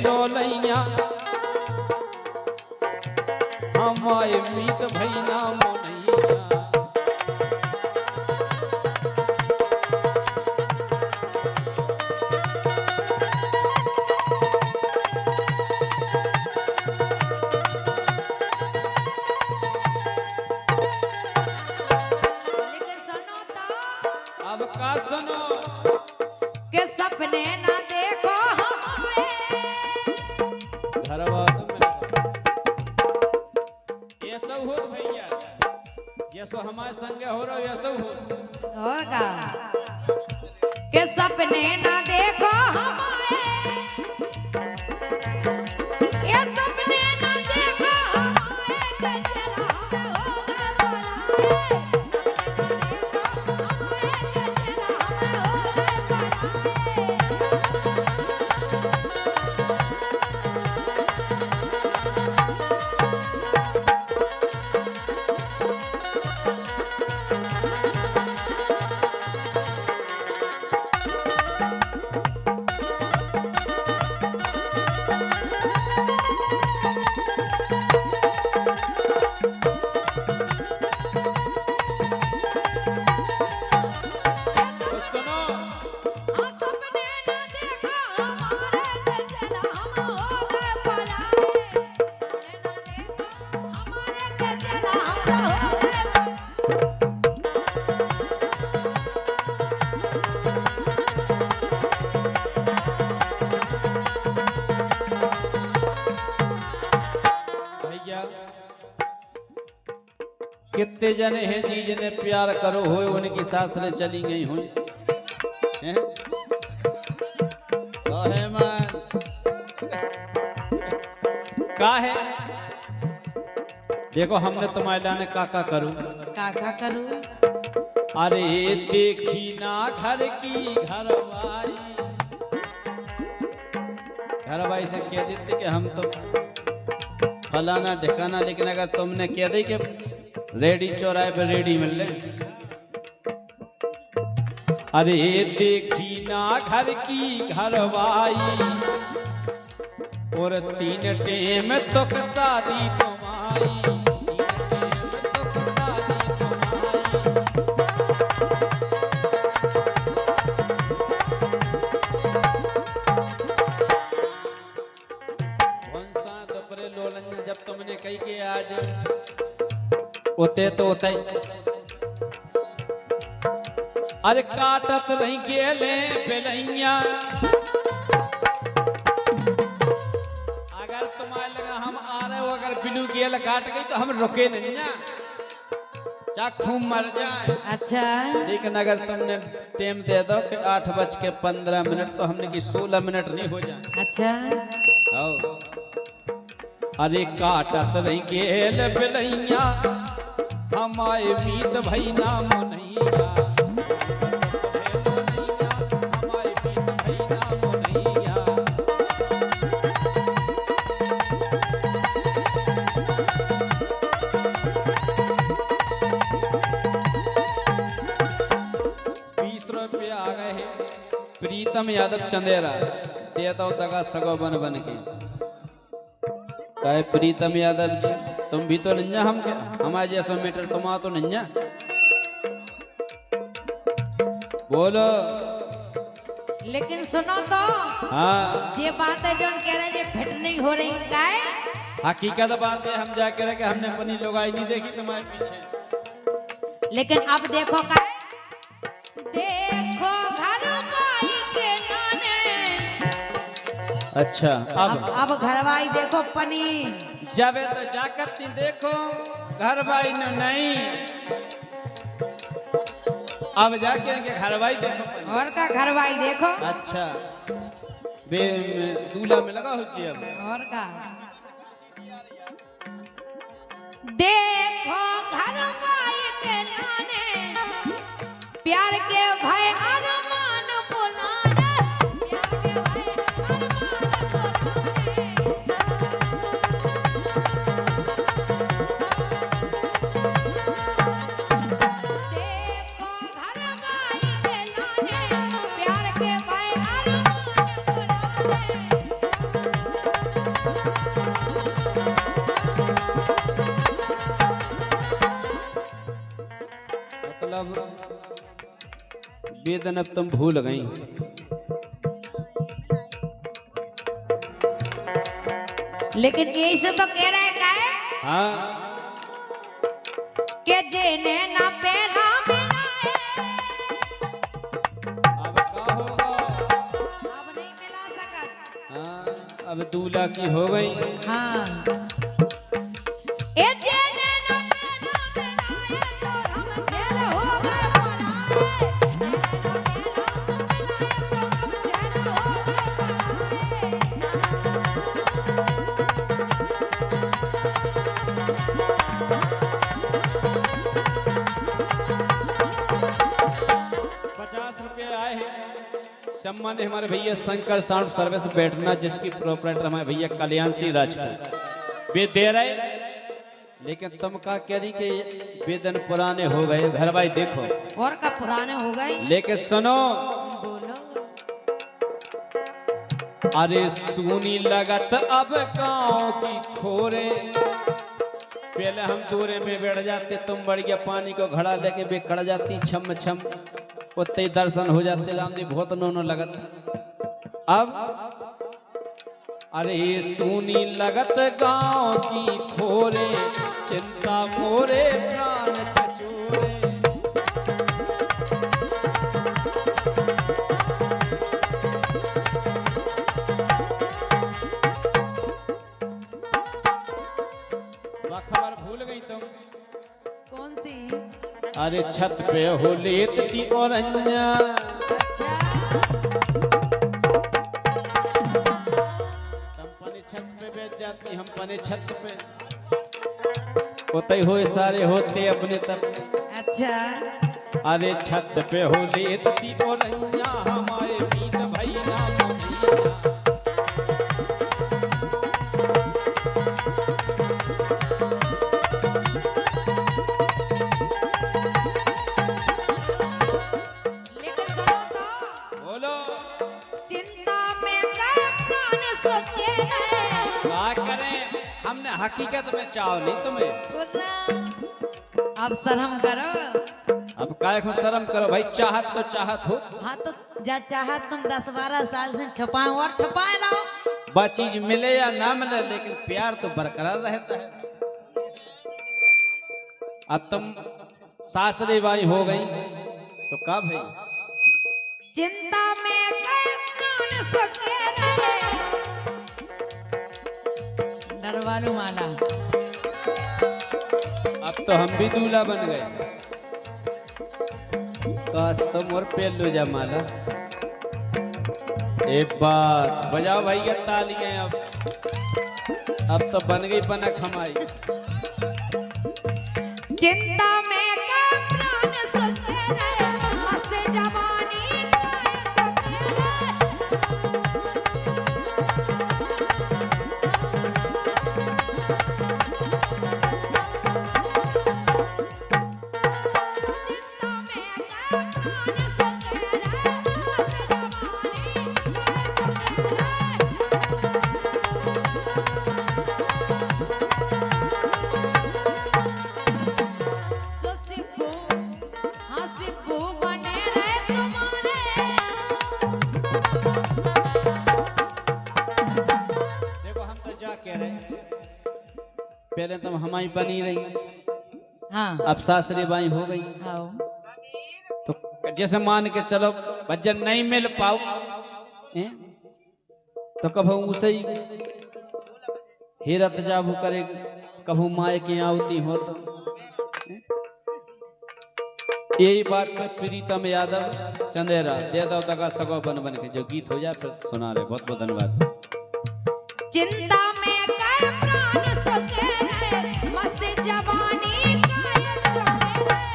लोलैया हमारे मीत भैना मोनैया। अब का सुनो के सपने ना देखो हमारे घरवा ये सब हो भैया, ये सब हमारे संग हो रहा, ये सब हो और का के सपने ना देखो हमारे, ये सपने ना देखो हमारे, के चला हमें होगा पराए, कितने जने हैं जी जिन्हें प्यार करो हो उनकी सासरें चली गई हुई हैं? काहे मन का है देखो हमने तुम्हारे लाने काका करूं काका करूं। अरे देखी ना घर की घरवाई, घरवाई से कह देते कि हम तो फलाना ढिकाना, लेकिन अगर तुमने कह दी कि रेडी चौराहे पे रेडी मिल ले, अरे देखी ना घर की घरवाई और 3 टेम तक शादी तुम्हारी, 3 टेम तक शादी तुम्हारी। दोपहर लोलन्या जब तुमने कही के आज होते तो होते अरे काटत नहीं गेले बेलैया, अगर तुम्हारे लगा हम आ रहे हो, अगर बिलू गेल काट गई तो हम रुके नहीं, चाकू मर जाए। अच्छा लेकिन अगर तुमने टाइम दे दो कि 8:15 तो हमने की 16 मिनट नहीं हो जाए। अच्छा आओ अरे काटत नहीं गेल बेलैया हमारे मीत भैना मोनैया, हमारे मीत भैना मोनैया। ₹20 आ गए हैं। प्रीतम यादव चंदेरा देता हूँ दगा सगो बन बन के। कहे प्रीतम यादव जी तुम भी तो नन्या, हम हमारे जैसा मीटर तुम तो नन्या, बोलो। लेकिन सुनो तो हाँ ये बात है जो कह रहे हैं फिट नहीं हो रही का है? हकीकत बात है, हम जाके रहे कि हमने अपनी लोगाई नहीं देखी तुम्हारे पीछे। लेकिन अब देखो का है? देखो घर माई के नाने। अच्छा अब घरवाई देखो पनी जावे तो जाकर देखो घर भाई ने नहीं, अब जाके इनके घर भाई देखो और का घरवाई देखो। अच्छा बे दूल्हा में लगा हो जी अब और का देखो घरवाई के नाने, प्यार के भाई अरमान पुराने, प्यार के भाई अरमान पुराने। वेदन अब तुम भूल गई। लेकिन यही से तो कह रहे का है हाँ कि जेने ना पहला मिलाए अब का होगा। अब नहीं मिला सकत। हाँ अब दूल्हा की हो गई। हाँ ए जेने ना पहला मिलाए तो हम जेल हो गए पराए। जेने ना पहला मिलाए तो हम जेल हो गए पराए। 50 रुपये आए हैं सम्मान हमारे भैया शंकर साउंड सर्विस बैठना, जिसकी प्रोपराइटर हमारे भैया कल्याण सिंह राजपूत वे दे रहे। लेकिन तुम का कह रही कि वेदन पुराने हो गए। घर भाई देखो और का पुराने हो गए। लेकिन सुनो, बोलो अरे सुनी लगत अब गाँव की खोरे। पहले हम दूरे में बैठ जाते, तुम बढ़िया पानी को घड़ा लेके भी खड़ जाती छम छम, उतने दर्शन हो जाते। राम जी बहुत नोनो लगत। अब अरे सुनी लगत गांव की खोरे, चिंता मोरे प्राण चचोरे। खबर भूल गई तुम? कौन सी? अरे छत पे हो लेत थी औरंजा। अच्छा तुम पने छत पे बैठ जाती, हम पने छत पे होते हो सारे होते अपने तब। अच्छा अरे छत पे हो लेत थी औरंजा, हमारे बीत भाई नाम भैया। लेकिन सुनो तो, बोलो चिंता में कई प्राण सोते हैं। क्या करें, हमने हकीकत में चाहो नहीं तुम्हें। गुर्रा, अब शर्म करो। अब काय को शर्म करो भाई, चाहत तो चाहत हो। हाँ तो जा चाहत तुम 10-12 साल से छुपाए और छुपाए रहो। वह चीज मिले या ना मिले, लेकिन प्यार तो बरकरार रहता है। अब तुम सासरे बाई हो गई तो का भाई? चिंता में कई प्राण सोते रहे। डरवालू माला। अब तो हम भी दूल्हा बन गए। काश तुम और पेल लो जा माला। एक बात बजाओ भैया तालियां। अब तो बन गई बनक हमारी। चिंता में कई प्राण सोते रहे, मस्त जवानी काहे चुके रहे। चिंता में कई प्राण सोते रहे, मस्त जवानी काहे चुके रहे। तो सिब्बू, हाँ सिब्बू बने रहे तुम्हारे। देखो हम तो जा कह रहे, पहले तुम हमारी बनी रही, हाँ अब सासरे बाई हो गई। हाँ तो जैसे मान के चलो भजन नहीं मिल पाओ हैं? तो कभू उसे ही हेरत जाबू करे, कभू माए के आवती हो तो हैं? यही बात पे प्रीतम यादव चंदेरा दे दो दगा सगो बन बन के जो गीत हो जाए फिर सुना रहे। बहुत बहुत धन्यवाद। चिंता में कई प्राण सोते रहे, मस्त जवानी काहे चुके रहे।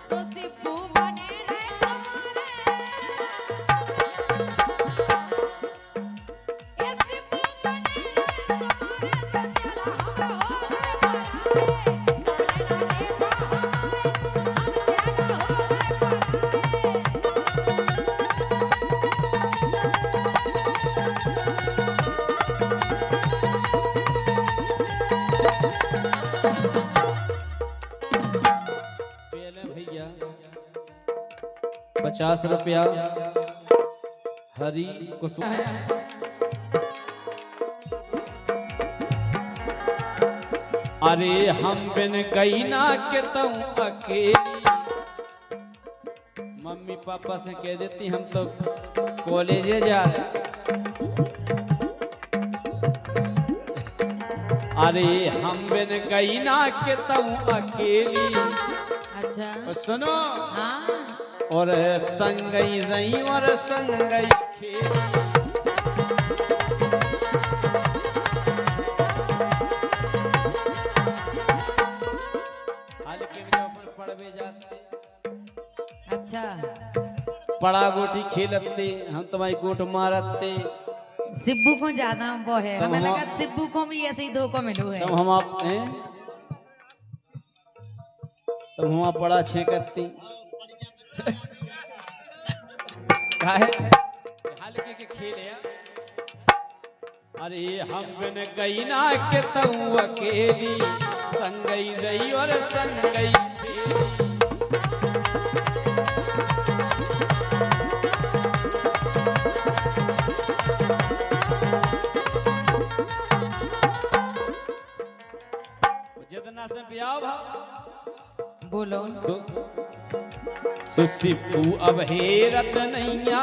सो सिब्बू बने रहे तुम्हारे। ए सिब्बू बने रहे तुम्हारे, तो चला हम हो गए पराए। सामने ना देखा हमारे, हम चला हो गए पराए। 50 रुपया हरी कुसुम। अरे हम बिन गई ना के तू अकेली, मम्मी पापा से कह देती हम तो कॉलेज जा रहे। अरे हम बिन गई ना के तू अकेली, अच्छा और सुनो हाँ और संगई रही और संगई खेली। हल्के में जब अपन पढ़वे जाते, अच्छा पड़ा गोटी खेलते, हम तुम्हारी गोट मारते। सिब्बू को ज्यादा वो है, तब हमें हम- लगा सिब्बू को भी ऐसे ही दो को मिलो है। तब हम आप हैं, तब हम पड़ा छेकती काहे हल्के के खेल है। अरे हम बिन गई ना के तू अकेली, संगई रही और संगई खेली। जितना से ब्याह भा बोलो सुसिपू अब हेरत नैया।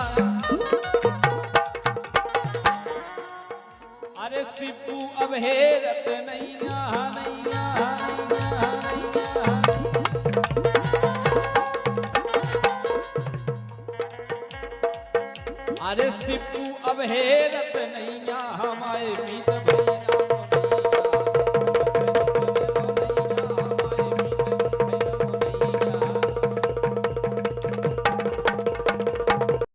अरे सिपू अब हेरत नैया नैया नैया नैया। अरे सिपू अब हेरत नैया, हमारे मीत भैया।